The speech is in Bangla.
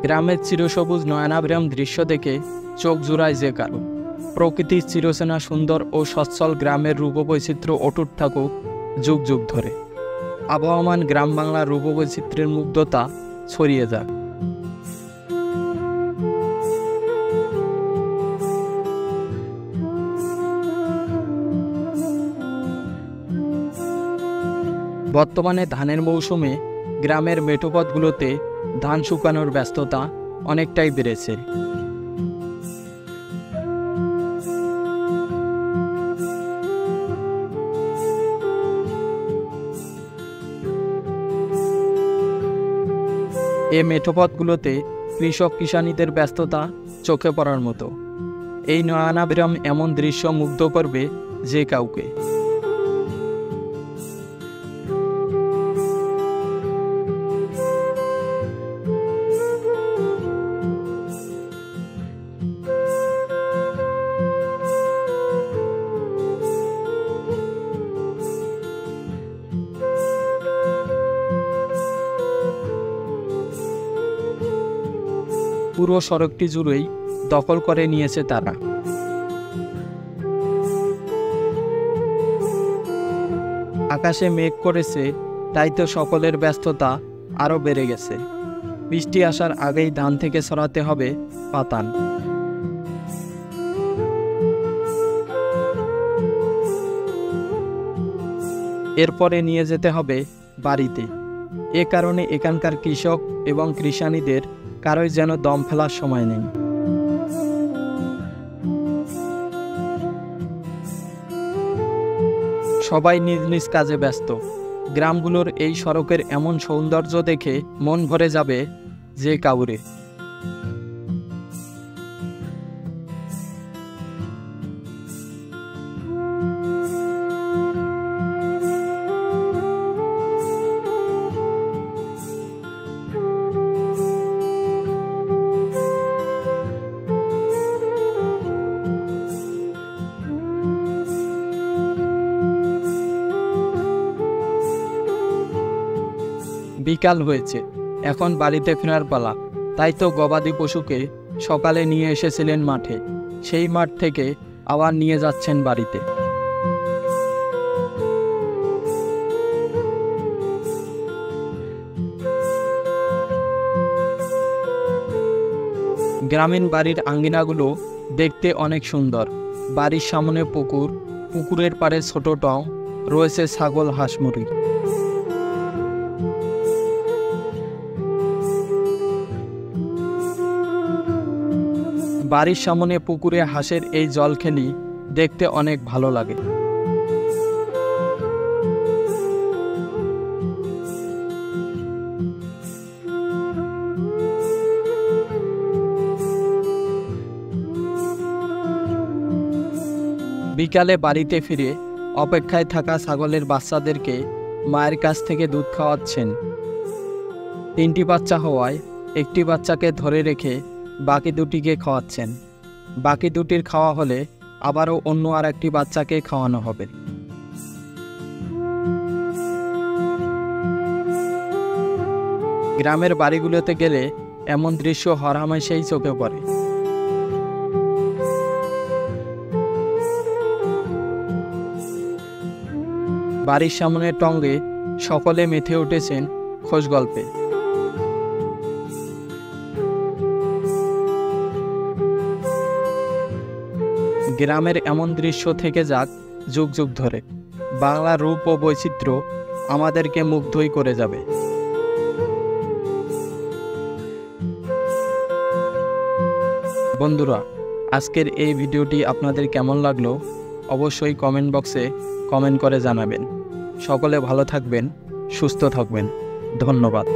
গ্রামের চিরসবুজ নয়নাভিরাম দৃশ্য দেখে চোখ জুড়ায় যে কারো। প্রকৃতির চিরচেনা সুন্দর ও সচ্ছল গ্রামের রূপবৈচিত্র্য অটুট থাকুক যুগ যুগ ধরে। আবহমান গ্রাম বাংলার রূপবৈচিত্র্যের মুগ্ধতা ছড়িয়ে যাক। বর্তমানে ধানের মৌসুমে গ্রামের মেঠোপথগুলোতে ধান শুকানোর ব্যস্ততা অনেকটাই বেড়েছে। এ মেঠোপথগুলোতে কৃষক কিষানীদের ব্যস্ততা চোখে পড়ার মতো। এই নয়নাভিরাম এমন দৃশ্য মুগ্ধ করবে যে কাউকে। পুরো সড়কটি জুড়েই দখল করে নিয়েছে তারা। আকাশে মেঘ করেছে, তাই তো সকলের ব্যস্ততা আরও বেড়ে গেছে। বৃষ্টি আসার আগেই ধান থেকে সরাতে হবে পাতান। এরপরে নিয়ে যেতে হবে বাড়িতে। এ কারণে এখানকার কৃষক এবং কৃষানীদের কারোই যেন দম ফেলার সময় নেই। সবাই নিজ নিজ কাজে ব্যস্ত। গ্রামগুলোর এই সড়কের এমন সৌন্দর্য দেখে মন ভরে যাবে যে কাউরে। বিকাল হয়েছে, এখন বাড়িতে ফেরার পালা। তাই তো গবাদি পশুকে সকালে নিয়ে এসেছিলেন মাঠে, সেই মাঠ থেকে আবার নিয়ে যাচ্ছেন বাড়িতে। গ্রামীণ বাড়ির আঙ্গিনাগুলো দেখতে অনেক সুন্দর। বাড়ির সামনে পুকুর, পুকুরের পাড়ে ছোট টং, রয়েছে ছাগল, হাঁস, মুরগি। বাড়ির সামনে পুকুরে হাঁসের এই জলখেলি দেখতে অনেক ভালো লাগে। বিকালে বাড়িতে ফিরে অপেক্ষায় থাকা ছাগলের বাচ্চাদেরকে মায়ের কাছ থেকে দুধ খাওয়াচ্ছেন। 3টি বাচ্চা হওয়ায় একটি বাচ্চাকে ধরে রেখে বাকি দুটিকে খাওয়াচ্ছেন। বাকি দুটির খাওয়া হলে আবারও অন্য আর একটি বাচ্চাকে খাওয়ানো হবে। গ্রামের বাড়িগুলোতে গেলে এমন দৃশ্য হরহামেশাই চোখে পড়ে। বাড়ির সামনে টঙ্গে সকলে মেতে উঠেছেন খোশ গল্পে। গ্রামের এমন দৃশ্য থেকে যাক যুগ যুগ ধরে। বাংলার রূপ ও বৈচিত্র্য আমাদেরকে মুগ্ধই করে যাবে। বন্ধুরা, আজকের এই ভিডিওটি আপনাদের কেমন লাগলো অবশ্যই কমেন্ট বক্সে কমেন্ট করে জানাবেন। সকলে ভালো থাকবেন, সুস্থ থাকবেন। ধন্যবাদ।